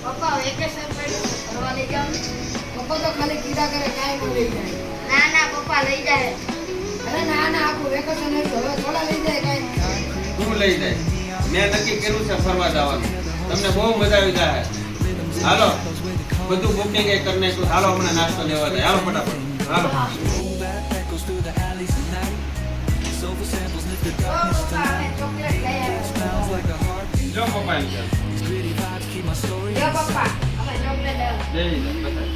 પપ્પા વેકેશન પડ્યું ફરવા લઈ જાવ ને. પપ્પા તો ખાલી કીધા કરે કાંઈ ન લઈ જાય. ના ના પપ્પા લઈ જાય. અરે ના ના આખું વેકેશન હતું હવે થોડા લઈ જાય કાંઈ. શું લઈ જાય? મેં નક્કી કર્યું છે ફરવા જવાનું. તમને બહુ મજા આવી જાય. હાલો બધું બુકિંગ એ કરી નાખ્યું. હાલો હમણાં નાસ્તો લેવા જાય. હાલો ફટાફટ હાલો. પપ્પા અમે ચોકલેટ લઈ આવ્યા. જો પપ્પા એમ કે જો પપ્પા અમે ચોકલેટ લઈ લે બધા.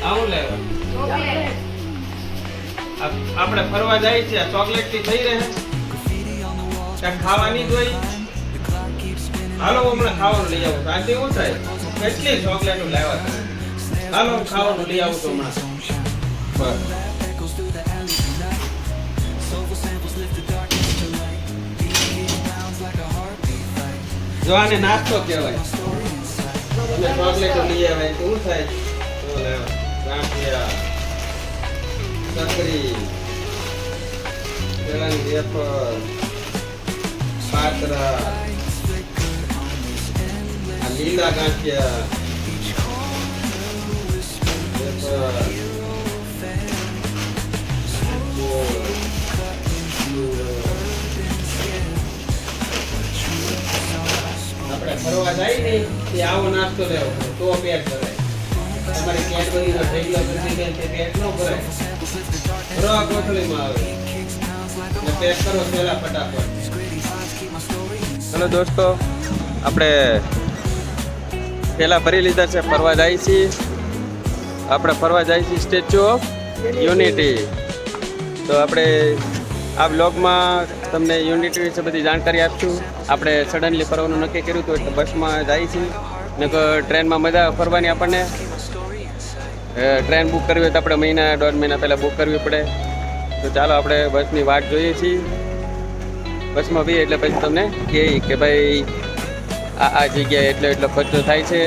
આવું લેવા ચોકલેટ આપણે ફરવા જાય છે. ચોકલેટ થી થઈ રહે ક્યાંક ખાવાની જ હોય. હાલો હમણાં ખાવાનું લઈ આવું. આજે એવું થાય કેટલી ચોકલેટો લાવ્યા છે. હાલો હું ખાવાનું લઈ આવું છું હમણાં. બસ જો આને નાસ્તો કહેવાય. તમે ચોકલેટો લઈ આવ્યા શું થાય? તો લેવા ગાંઠિયા, ચકરી, કેળાની વેફર, પાતરા, આ લીલા ગાંઠિયા, વેફર, આપણે ફરવા જાય ને તે આવો નાસ્તો લેવો તો પેટ ભરાય. તમારી કેડબરીનો ઢગલો કરી દે તે પેટ ન ભરાય. ફરવા કોથળીમાં આવે ને પેક કરો પહેલા ફટાફટ. હેલો દોસ્તો, આપણે પહેલા ભરી લીધા છે. ફરવા જાય છીએ આપણે. ફરવા જાય છીએ સ્ટેચ્યુ ઓફ યુનિટી. તો આપણે આ બ્લોગમાં તમને યુનિટી વિશે બધી જાણકારી આપશું. આપણે સડનલી ફરવાનું નક્કી કર્યું હતું એટલે બસમાં જઈએ છીએ. ને ટ્રેનમાં મજા ફરવાની. આપણને ટ્રેન બુક કરવી હોય તો આપણે મહિના દોઢ મહિના પહેલાં બુક કરવી પડે. તો ચાલો આપણે બસની વાટ જોઈએ છીએ. બસમાં બી એટલે પછી તમને કહે કે ભાઈ આ જગ્યાએ એટલો ખર્ચો થાય છે.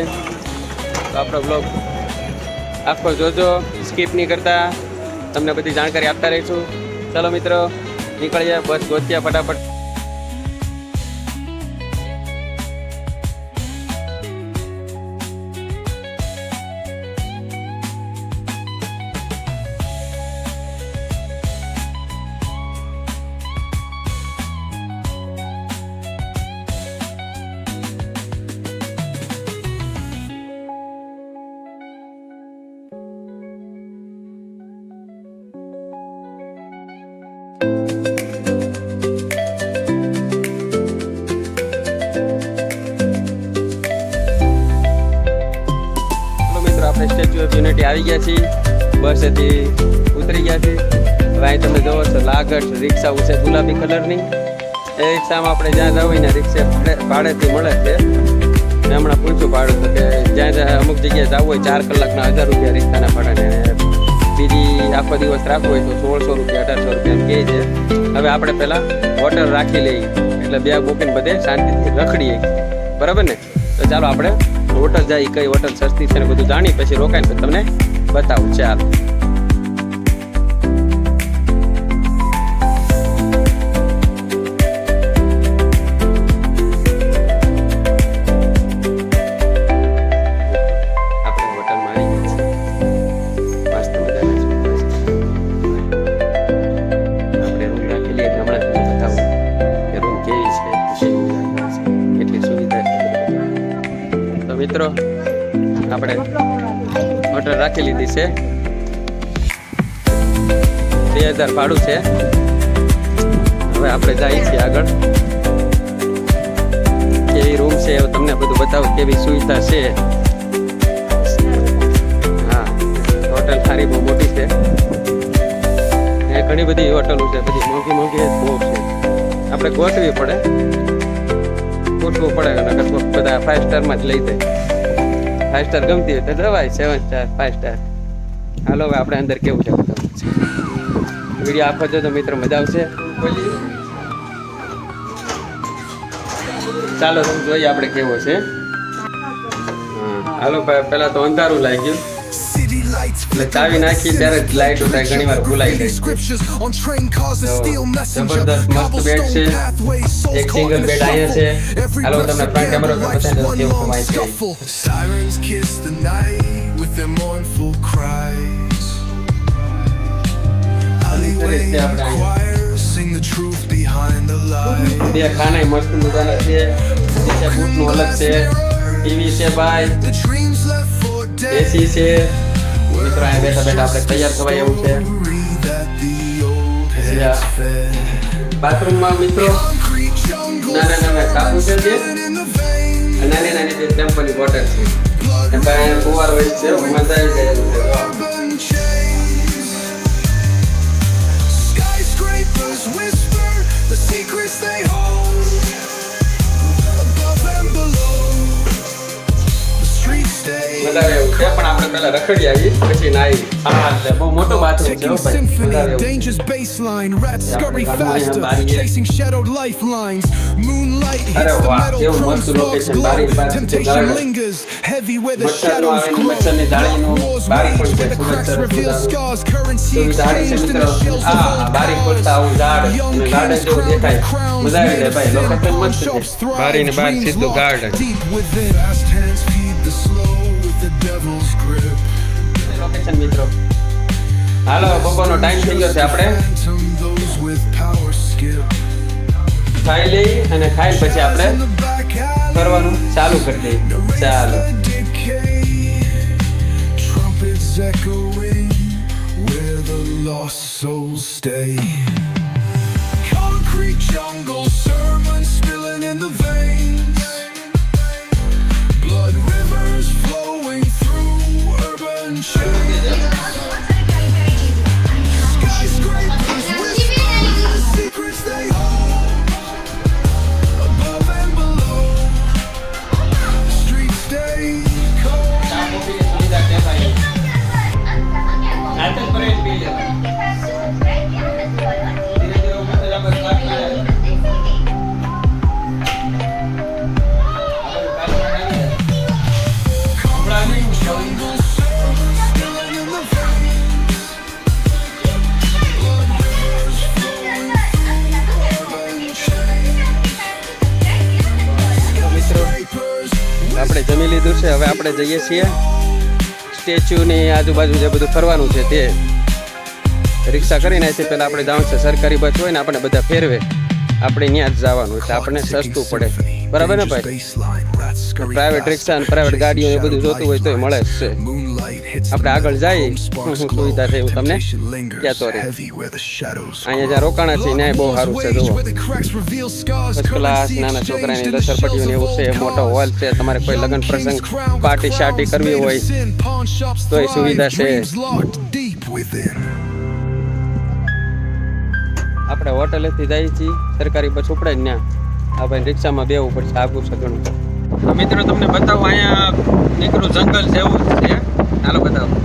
તો આપણો બ્લોગ આખો જોજો, સ્કીપ નહીં કરતા. તમને બધી જાણકારી આપતા રહીશું. ચાલો મિત્રો નીકળીએ, બસ ગોત્યા ફટાફટ. સ્ટેચ્યુ ઓફ યુનિટી આવી ગયા છીએ. બસેથી ઉતરી ગયા છીએ. હવે અહીં તમે જોવો છો લાગડ રિક્ષા છે ગુલાબી કલરની. એ રિક્ષામાં આપણે જ્યાં જવું હોય ને રિક્ષા ભાડેથી મળે છે. મેં હમણાં પૂછ્યું ભાડું તો કે જ્યાં અમુક જગ્યાએ જવું હોય 4 કલાકના 1000 રૂપિયા રિક્ષાના ભાડાને, બીજી આખો દિવસ રાખવો હોય તો 1600 રૂપિયા 1800 રૂપિયા કહે છે. હવે આપણે પહેલાં હોટલ રાખી લઈએ એટલે બે બુકીને બધે શાંતિથી રખડીએ. બરાબર ને? તો ચાલો આપણે હોટલ જાય, કઈ હોટલ સસ્તી છે ને બધું જાણી પછી રોકાઈને પછી તમને બતાવું. ચાલો આપણે હોટલમાં આવી ગયા છીએ. મસ્ત મજાના આપણે રૂમ રાખી લઈએ. હમણાં તમને બતાવું કે રૂમ કેવી છે, કેટલી સુવિધા છે. તો મિત્રો આપણે હોટલ રાખી લીધી છે. 2000 ભાડું છે. હવે આપણે જઈએ છીએ આગળ. કેવી રૂમ છે એવું તમને બધું બતાવું, કેવી સુવિધા છે. હા, હોટલ સારી બહુ મોટી છે. ઘણી બધી હોટલો છે, બધી મોંઘી મોંઘી બહુ છે. આપણે ગોઠવી પડે, ગોઠવું પડે. બધા 5 સ્ટારમાં જ લઈ જાય. 5 સ્ટાર ગમતી હોય તો જવાય. 7 સ્ટાર 5 સ્ટાર. હાલો હવે આપણે અંદર કેવું છે વિડીયો આપો છો તો મિત્રો મજા આવશે. ચાલો તમે જોઈએ આપણે કેવો છે. હા હાલો પહેલા તો અંધારું લાગ્યું. એટલે ચાવી નાખી ત્યારે જ લાઈટ ઉઠાય, ઘણી વાર ભૂલાઈ જાય. જબરદસ્ત મસ્ત બેડ છે. એક સિંગલ બેડ અહીંયા છે. હાલો તમને ફ્રન્ટ કેમેરો બતાવી દઉં કેવું કમાય છે. Sirens kiss the night with their mournful cries. Alleyway choirs sing the truth behind the lies. બે ખાના મસ્ત મજાના છે. નીચે બૂટનું અલગ છે. ટીવી છે ભાઈ. The dreams left for dead. એસી છે. મિત્રો અહીંયા બેઠા બેઠા આપણે તૈયાર થવાય એવું છે. That the old heads fed. બાથરૂમમાં મિત્રો Concrete jungle નાના નાના ટાપુ છે જે in the veins. નાની નાની જે ટેમ્પલની બોટલ છે. એમાં અહીંયા ફુવારો હોય છે. મજા આવી જાય એવું છે. Urban chains. Skyscrapers whisper the secrets they hold. Above and below, the streets stay. મજા આવે એવું છે. પણ આપણે પહેલા રખડી આવી પછી નાઈ. હા એટલે બહુ મોટો બાથરૂમ છે હો Taking ભાઈ. symphony, મજા આવે એવું. danger's baseline. Rats Yeah, scurry I'm gonna faster, buy it. chasing shadowed lifelines. Moonlight hits Arre, the wow, metal કેવું chrome મસ્ત slugs location. glow. બારી પાસે Temptation garden. lingers, heavy where the મચ્છરનું shadows આવે, grow. મચ્છરની જાળીનું Wars બારી wage પણ છે. where the cracks Surat reveal તરફ scars. Currency તો જાળી છે exchanged in મિત્રો. the shells of આ old બારી powers. ખોલતા આવું ઝાડ Young અને ગાર્ડન kings જેવું crowned દેખાય. with crowns મજા આવી made જાય of ભાઈ. thin. લોકેશન Pawn મસ્ત shops છે. thrive, બારીની બહાર dreams સીધું locked garden. deep within. Fast hands feed the slow with the devil's grip. Location મિત્રો. હાલો બપોરનો ટાઈમ થઈ ગયો છે. આપણે Phantom, those with power skip. ખાઈ લઈ અને ખાઈ પછી આપણે In the back alley, કરવાનું ચાલુ કરી દઈએ. ચાલો. decay. Trumpets echoing where the lost souls stay. Concrete jungle, sermons spilling in the veins. Blood rivers flowing through urban chains. Skyscrapers whisper the secrets they hold. Above and below, the streets stay cold. ચા કોફીની સુવિધા કહેવાય. નાચન પર જ પી લેવાય. ધીરે ધીરે ઉપર થી આપણે સ્ટાર્ટ કરીએ. આપણે કાલ બનાવી દે. હમણાં નહીં. Jungle sermons spilling in the veins. Blood rivers flowing through urban chains. મિત્રો Skyscrapers આપણે જમી લીધું છે. હવે આપણે જઈએ છીએ સ્ટેચ્યુની આજુબાજુ જે બધું ફરવાનું છે તે. રિક્ષા કરીને છે પહેલાં આપણે જવાનું છે. સરકારી બસ હોય ને આપણે બધા ફેરવે, આપણે ત્યાં જ જવાનું એટલે આપણને સસ્તું પડે. બરાબર ને ભાઈ? પ્રાઇવેટ રિક્ષા અને પ્રાઇવેટ ગાડીઓ એ બધું જોતું હોય તો મળે જ છે. આપણે આગળ જઈએ શું શું સુવિધા છે એવું તમને કહેતો રહે. અહીંયા જ્યાં રોકાણા છે ત્યાં બહુ સારું છે. જુઓ ફર્સ્ટ ક્લાસ, નાના છોકરાની લસરપટ્ટીઓ ને એવું છે. મોટો હોલ છે. તમારે કોઈ લગ્ન પ્રસંગ પાર્ટી શાર્ટી કરવી હોય તો એ સુવિધા છે. આપણે હોટલેથી જઈએ છીએ. સરકારી બસ ઉપડે જ ત્યાં. આ ભાઈ રિક્ષામાં બેવું પડશે. આગું છે ઘણું. તો મિત્રો તમને બતાવું અહીંયા નીકળું જંગલ જેવું જ છે. ચાલો બતાવો.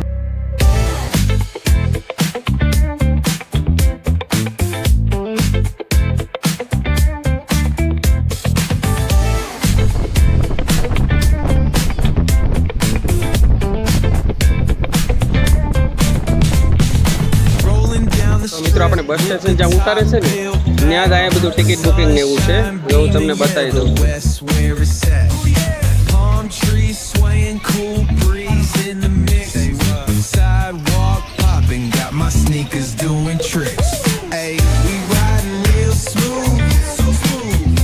તો મિત્રો આપણે બસ સ્ટેશન જ્યાં ઉતારે છે ને ત્યાં જ અહીંયા બધું ટિકિટ બુકિંગ ને એવું છે. હું તમને બતાવી દઉં. Palm trees swaying, cool breeze in the mix. Sidewalk popping, got my sneakers doing tricks. Hey, we riding real smooth, so smooth.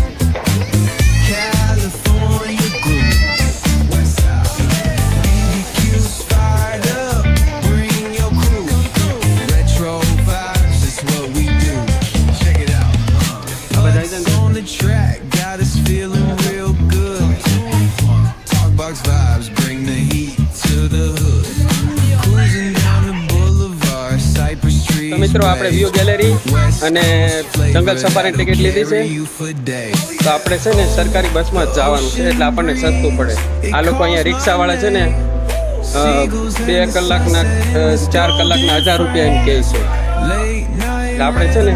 California groove, West Side. BBQ's fired up, bring your crew. Retro vibes is what we do. Check it out. Us on the track, got us feeling real good. Talkbox vibes bring the heat to the hood. Cruising down the boulevard, Cypress Street. તો મિત્રો આપણે view gallery અને જંગલ safari ticket લીધી છે. તો આપણે છે ને સરકારી બસમાં જ જવાનું છે એટલે આપણને સસ્તું પડે. આ લોકો અહીંયા રિક્ષાવાળા છે ને 2 કલાકના 4 કલાકના 1000 રૂપિયા એમ કહે છે. એટલે આપણે છે ને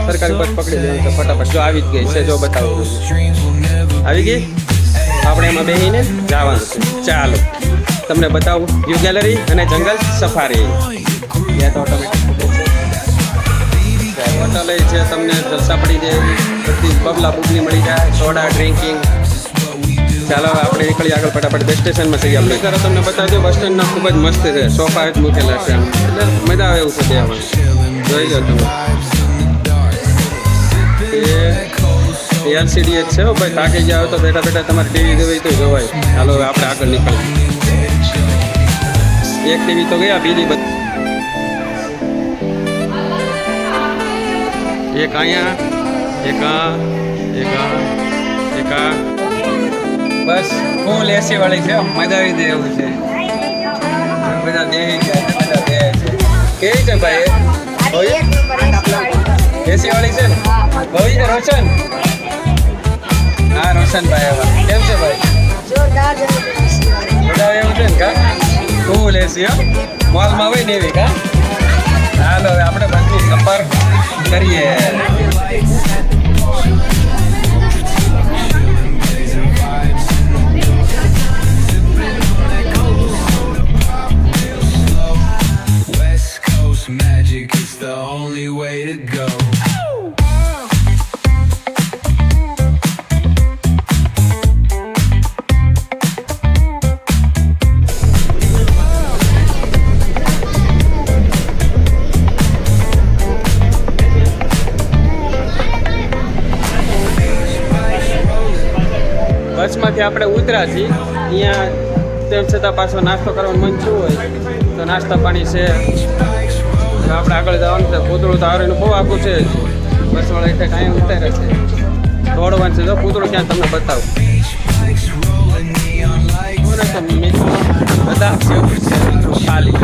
સરકારી બસ પકડી લેવાનું છે ફટાફટ. જો આવી જ ગઈ છે. જો બતાવું આવી ગઈ. આપણે એમાં બેસીને જવાનું છે. ચાલો તમને બતાવું વ્યૂ ગેલેરી અને જંગલ સફારી. ત્યાં તો ઓટોમેટિક હોટલ છે, તમને જલસા પડી જાય, બધી બબલા બુબલી મળી જાય, સોડા ડ્રિંકિંગ. ચાલો આપણે નીકળીએ આગળ ફટાફટ બસ સ્ટેશનમાં જઈએ આપણે. ત્યારે તમને બતાવજો બસ સ્ટેન્ડના ખૂબ જ મસ્ત છે, સોફા જ મૂકેલા છે આમ, એટલે મજા આવે એવું છે ત્યાં. જોઈ લો તમે, એ એલસીડી જ છે ભાઈ. થાકી જાવ તો બેઠા બેઠા તમારે ટીવી જોવી તો જોવાય. ચાલો હવે આપણે આગળ નીકળીએ. એક ટીવી તો ગયા, બીજી બધી એક અહીંયા, એક આ બસ ફૂલ એસી વાળી છે, મજા આવી જાય એવું છે. બધા બેહી ગયા છે, બધા બે છે. કેવી છે ભાઈ એસી વાળી છે ને? ભવિ છે રોશન? હા રોશનભાઈ એવા કેમ છે ભાઈ? બધા એવું છે ને કા? ફૂલ એસી હો, મોલમાં હોય ને એવી કા? ચાલો હવે આપણે બધી સફર કરીએ. West Coast magic is the only way to go. બસમાંથી આપણે ઉતર્યા છીએ અહીંયા, તેમ છતાં પાછો નાસ્તો કરવાનું મન થયું હોય તો નાસ્તા પાણી છે. આપણે આગળ જવાનું છે. પૂતળું તો આવરીનું બહુ આખું છે, બસવાળા એટલે કાંઈ ઉતારે છે, દોડવાનું છે. જો પૂતળું ક્યાં તમને બતાવું. મિત્રો બધા જેવું છે ખાલી.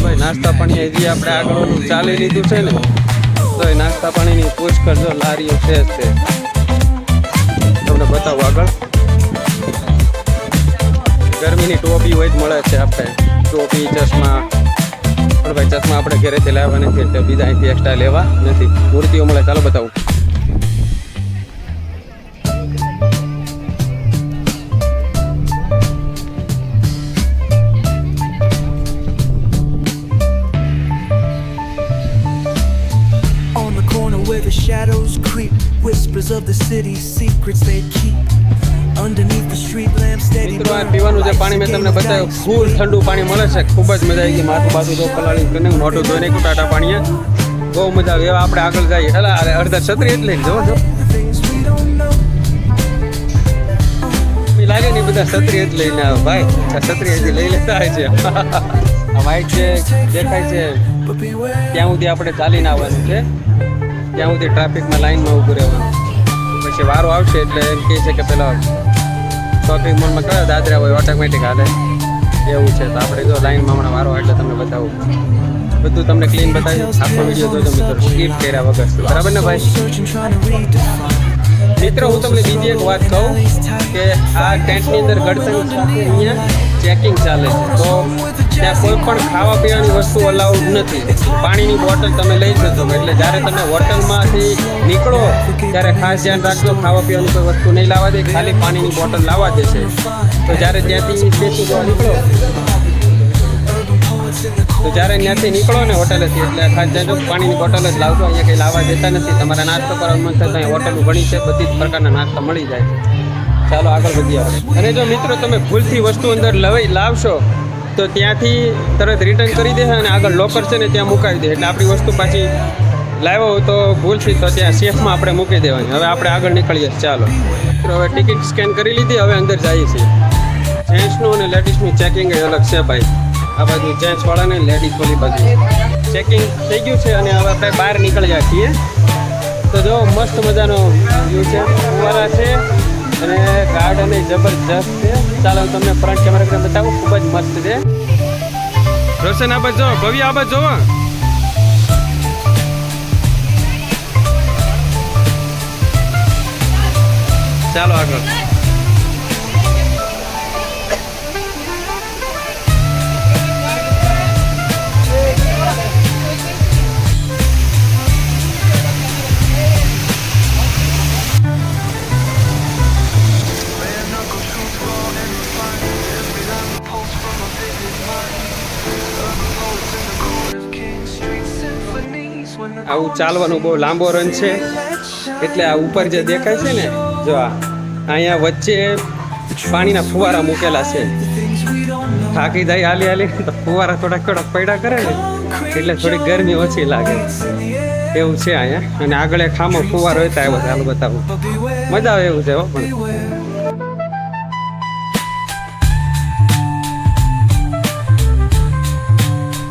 ભાઈ નાસ્તા પાણી હજી આપણે આગળનું ચાલી લીધું છે ને, તો એ નાસ્તા પાણીની પૂછ કરજો, લારીઓ છે જ તે. તમને બતાવું આગળ. ગરમીની ટોપી હોય જ મળે છે આપણે, ટોપી ચશ્મા. પણ ભાઈ ચશ્મા આપણે ઘરેથી લાવવા નથી, એટલે બીજા અહીંથી એક્સ્ટ્રા લેવા નથી. મૂર્તિઓ મળે, ચાલો બતાવું. Where the shadows creep, whispers of the city's secrets they keep underneath the street lamps steady. મિત્રો આ પીવાનું જે પાણી મેં તમને બતાવ્યું, ફૂલ ઠંડુ પાણી મળે છે, ખૂબ જ મજા આવી ગઈ. માથું બાથું તો પલાળી કરીને મોઢું ધોઈને ટાટા પાણીએ બહુ મજા આવી. હવે આપણે આગળ જઈએ. એટલે અડધા છત્રી એટલે જો લાગે ને બધા છત્રી જ લઈને આવે ભાઈ. આ છત્રી હજી લઈ લેતા હોય છે. આ વાઈટ જે દેખાય છે ત્યાં સુધી આપણે ચાલીને આવવાનું છે, ત્યાં સુધી ટ્રાફિકમાં લાઈનમાં ઊભું રહેવાનું. પછી વારો આવશે એટલે એમ કહે છે કે પેલા શોપિંગ મોલમાં કયા દાદરા હોય ઓટોમેટિક હાલે એવું છે. તો આપણે જો લાઈનમાં હમણાં વારો એટલે તમને બતાવું, બધું તમને ક્લીન બતાવ્યું. આખો વિડીયો જોજો મિત્રો, સ્કીપ કર્યા વગર, બરાબર ને ભાઈ? મિત્રો હું તમને બીજી એક વાત કહું કે આ ટેન્ટની અંદર ગળતંગ સાથે અહીંયા ચેકિંગ ચાલે છે, તો ત્યાં કોઈ પણ ખાવા પીવાની વસ્તુ અલાઉડ નથી. પાણીની બોટલ તમે લઈ જજો, એટલે જ્યારે તમે હોટલમાંથી નીકળો ત્યારે ખાસ ધ્યાન રાખજો, ખાવા પીવાની કોઈ વસ્તુ નહીં લાવવા દે, ખાલી પાણીની બોટલ લાવવા દેશે. તો જ્યારે ત્યાંથી સ્ટેશન નીકળો, તો જ્યારે ત્યાંથી નીકળો ને હોટલેથી, એટલે ખાસ જાજો પાણીની બોટલ જ લાવજો. અહીંયા કંઈ લાવવા દેતા નથી. તમારે નાસ્તો કરવાનું મન થાય તો અહીંયા હોટલો ઘણી છે, બધી જ પ્રકારના નાસ્તા મળી જાય. ચાલો આગળ વધીએ આપણે. અને જો મિત્રો તમે ભૂલથી વસ્તુ અંદર લાવશો તો ત્યાંથી તરત રિટર્ન કરી દે અને આગળ લોકર છે ને ત્યાં મુકાવી દે, એટલે આપણી વસ્તુ પાછી લાવ્યો તો ભૂલથી તો ત્યાં સેફમાં આપણે મૂકી દેવાની. હવે આપણે આગળ નીકળીએ. ચાલો તો હવે ટિકિટ સ્કેન કરી લીધી, હવે અંદર જઈએ છીએ. જેન્ટ્સનું અને લેડીઝનું ચેકિંગ અલગ છે ભાઈ. આ બાજુ જેન્ટ્સવાળાને, લેડીઝ વાળી બાજુ ચેકિંગ થઈ ગયું છે અને હવે આપણે બહાર નીકળ્યા છીએ. તો જો મસ્ત મજાનો વ્યૂ છે, ફુવારા છે અને ગાર્ડન જબરજસ્ત છે. ચાલો તમને ફ્રન્ટ કેમેરા બતાવું, ખૂબ જ મસ્ત છે. રોશન આ બાજુ જો, ભવ્ય આ બાજુ જોવો. ચાલો આગળ. આવું ચાલવાનું બહુ લાંબો રન છે, એટલે આ ઉપર જે દેખાય છે ને, જો અહીંયા વચ્ચે પાણીના ફુવારા મૂકેલા છે. થાકી જાય હાલી હાલી તો ફુવારા થોડાક પડ્યા કરે ને એટલે થોડી ગરમી ઓછી લાગે એવું છે અહીંયા. અને આગળ એક ખામો ફુવારો હોય તો આવ્યો, ચાલો બતાવું, મજા આવે એવું છે હો. પણ